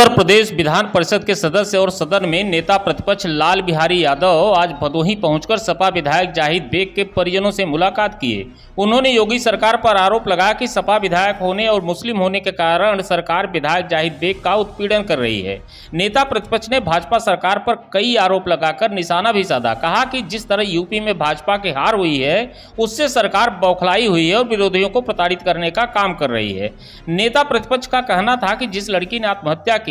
उत्तर प्रदेश विधान परिषद के सदस्य और सदन में नेता प्रतिपक्ष लाल बिहारी यादव आज भदोही पहुंचकर सपा विधायक जाहिद बेग के परिजनों से मुलाकात किए। उन्होंने योगी सरकार पर आरोप लगाया कि सपा विधायक होने और मुस्लिम होने के कारण सरकार विधायक जाहिद बेग का उत्पीड़न कर रही है। नेता प्रतिपक्ष ने भाजपा सरकार पर कई आरोप लगाकर निशाना भी साधा। कहा कि जिस तरह यूपी में भाजपा की हार हुई है उससे सरकार बौखलाई हुई है और विरोधियों को प्रताड़ित करने का काम कर रही है। नेता प्रतिपक्ष का कहना था कि जिस लड़की ने आत्महत्या की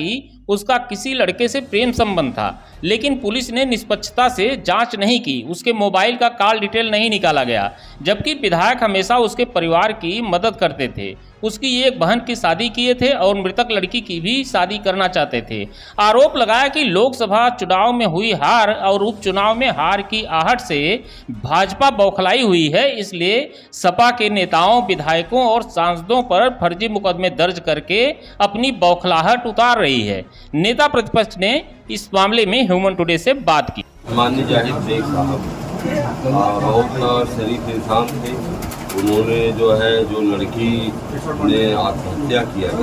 उसका किसी लड़के से प्रेम संबंध था, लेकिन पुलिस ने निष्पक्षता से जांच नहीं की, उसके मोबाइल का कॉल डिटेल नहीं निकाला गया, जबकि विधायक हमेशा उसके परिवार की मदद करते थे। उसकी एक बहन की शादी किए थे और मृतक लड़की की भी शादी करना चाहते थे। आरोप लगाया कि लोकसभा चुनाव में हुई हार और उपचुनाव में हार की आहट से भाजपा बौखलाई हुई है, इसलिए सपा के नेताओं, विधायकों और सांसदों पर फर्जी मुकदमे दर्ज करके अपनी बौखलाहट उतार रही है। नेता प्रतिपक्ष ने इस मामले में ह्यूमन टुडे से बात की। माननीय जाहिद बेग साहब बहुत शरीफ इंसान थे। उन्होंने जो लड़की ने आत्महत्या किया है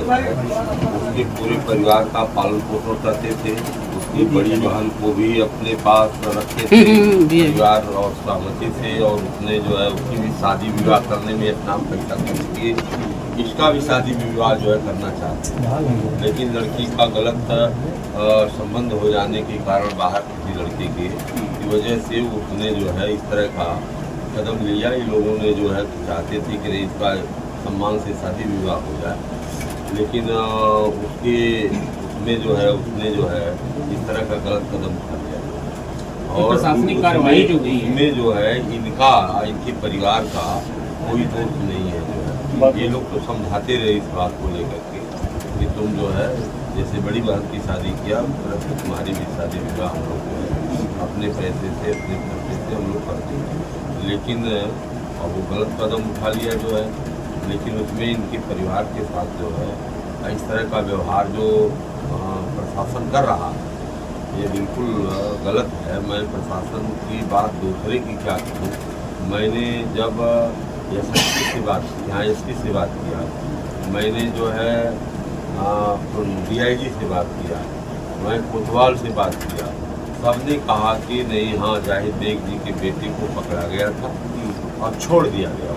उसके पूरे परिवार का पालन पोषण करते थे। उसकी बड़ी बहन को भी अपने पास रखते थे परिवार और सहमति से, और उसने उसकी भी शादी विवाह करने में अपना पैसा खर्च किए। इसका भी शादी विवाह करना चाहते हैं, लेकिन लड़की का गलत संबंध हो जाने के कारण बाहर किसी लड़के की वजह से उसने इस तरह का कदम लिया। इन लोगों ने चाहते थे कि इसका सम्मान से शादी विवाह हो जाए, लेकिन उसने इस तरह का गलत कदम उठा लिया। और प्रशासनिक कार्रवाई इसमें इनके परिवार का कोई दोष नहीं है। ये लोग तो समझाते रहे इस बात को लेकर के कि तुम जैसे बड़ी बहन की शादी किया तुम्हारी भी शादी विवाह हम लोग अपने पैसे से अपने खर्चे से हम लोग करते हैं, लेकिन अब वो गलत कदम उठा लिया लेकिन उसमें इनके परिवार के साथ इस तरह का व्यवहार जो प्रशासन कर रहा है ये बिल्कुल गलत है। मैं प्रशासन की बात दूसरे की क्या करूँ। मैंने जब एसपी से बात की, यहाँ एसपी से बात किया, मैंने DIG से बात किया, मैं कोतवाल से बात किया, सबने कहा कि नहीं, हाँ जाहिद बेग जी के बेटे को पकड़ा गया था और छोड़ दिया गया।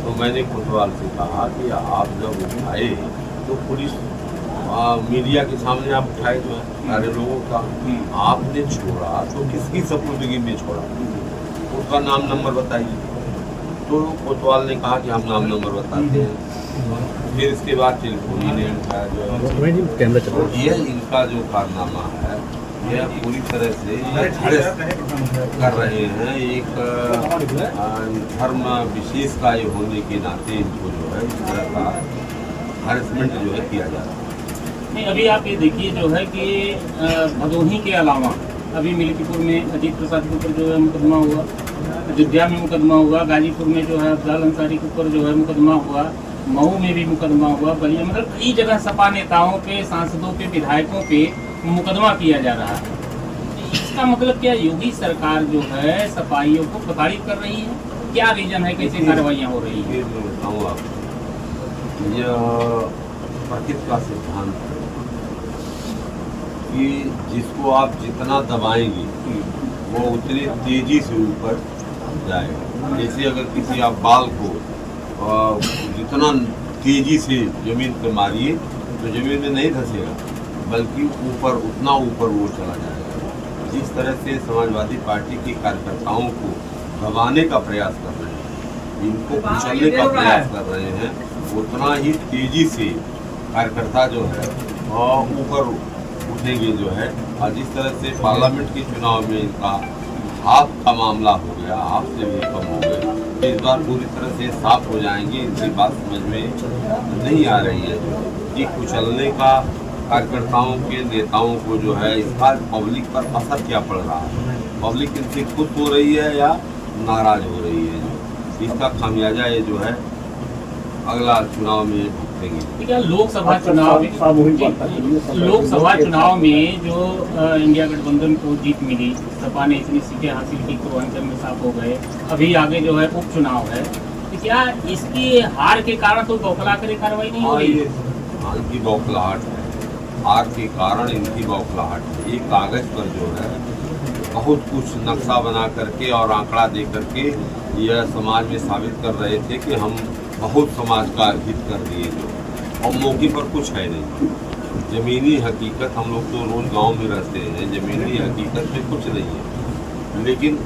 तो मैंने कोतवाल से कहा कि आप जब उठाए तो पुलिस मीडिया के सामने आप उठाए सारे लोगों का, आपने छोड़ा तो किसकी सपुर्दगी में छोड़ा, उसका नाम नंबर बताइए। तो कोतवाल ने कहा कि हम नाम नंबर बताते हैं। फिर इसके बाद टेलीफोन ही नहीं उठाया। यह इनका जो कारनामा है यह पूरी तरह से कर रहे हैं। एक धर्म विशेष का ये होने के नाते इनको इस तरह का हैरेसमेंट किया जा रहा है। नहीं, अभी आप ये देखिए कि भदोही के अलावा अभी मिल्कीपुर में अजीत प्रसाद के ऊपर मुकदमा हुआ, अयोध्या में मुकदमा हुआ, गाजीपुर में अफजाल अंसारी के ऊपर मुकदमा हुआ, मऊ में भी मुकदमा हुआ, बलिया, मतलब कई जगह सपा नेताओं पे, सांसदों पे, विधायकों पे मुकदमा किया जा रहा है। इसका मतलब क्या योगी सरकार सपाइयों को प्रताड़ित कर रही है? क्या रीजन है, कैसे कार्रवाइयाँ हो रही है? मैं बताऊँ आपको, यह प्रकृति का सिद्धांत है कि जिसको आप जितना दबाएंगे वो उतनी तेजी से ऊपर जाएगा। जैसे अगर किसी आप बाल को जितना तेजी से जमीन पे मारिए तो जमीन में नहीं धंसेगा, बल्कि उतना ऊपर वो चला जाएगा। जिस तरह से समाजवादी पार्टी के कार्यकर्ताओं को दबाने का प्रयास कर रहे हैं, इनको कुचलने का प्रयास कर रहे हैं, उतना ही तेजी से कार्यकर्ता ऊपर उठेंगे और जिस तरह से पार्लियामेंट के चुनाव में इनका हाथ का मामला हो गया, हाथ से भी कम हो गए, इस बार पूरी तरह से साफ हो जाएंगे। इनकी बात समझ में नहीं आ रही है कि कुचलने का कार्यकर्ताओं के नेताओं को इसका पब्लिक पर असर क्या पड़ रहा है। पब्लिक इनसे खुश हो रही है या नाराज हो रही है, इसका खामियाजा ये अगला चुनाव में भुगतेंगे। लोकसभा चुनाव में जो इंडिया गठबंधन को जीत मिली, सपा ने इतनी सीटें हासिल की, पूर्वांचल में साफ हो गए, अभी आगे उपचुनाव है, तो क्या इसकी हार के कारण तो बौखला करे कार्रवाई नहीं हो रही है? हार की बौखलाहट है, हार के कारण इनकी बौखलाहट है। ये कागज पर जो है बहुत कुछ नक्शा बना करके और आंकड़ा दे करके यह समाज में साबित कर रहे थे कि हम बहुत समाज का हित कर दिए जो, और मौके पर कुछ है नहीं। ज़मीनी हकीकत, हम लोग तो रोज़ गांव में रहते हैं, ज़मीनी हकीकत में कुछ नहीं है, लेकिन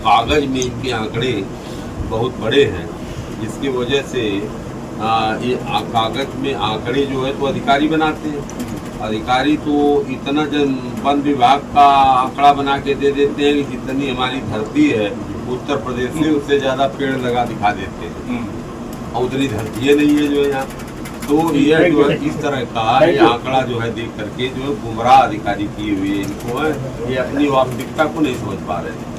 कागज में इनके आंकड़े बहुत बड़े हैं, जिसकी वजह से ये कागज में आंकड़े जो है तो अधिकारी बनाते हैं। अधिकारी तो इतना वन विभाग का आंकड़ा बना के दे देते हैं कि जितनी हमारी धरती है उत्तर प्रदेश से उससे ज़्यादा पेड़ लगा दिखा देते हैं, और उतनी धरती नहीं है जो है यहाँ। तो यह जो है इस तरह का ये आंकड़ा जो है देख करके जो है गुमराह अधिकारी किए हुए इनको है, ये अपनी वास्तविकता को नहीं समझ पा रहे हैं।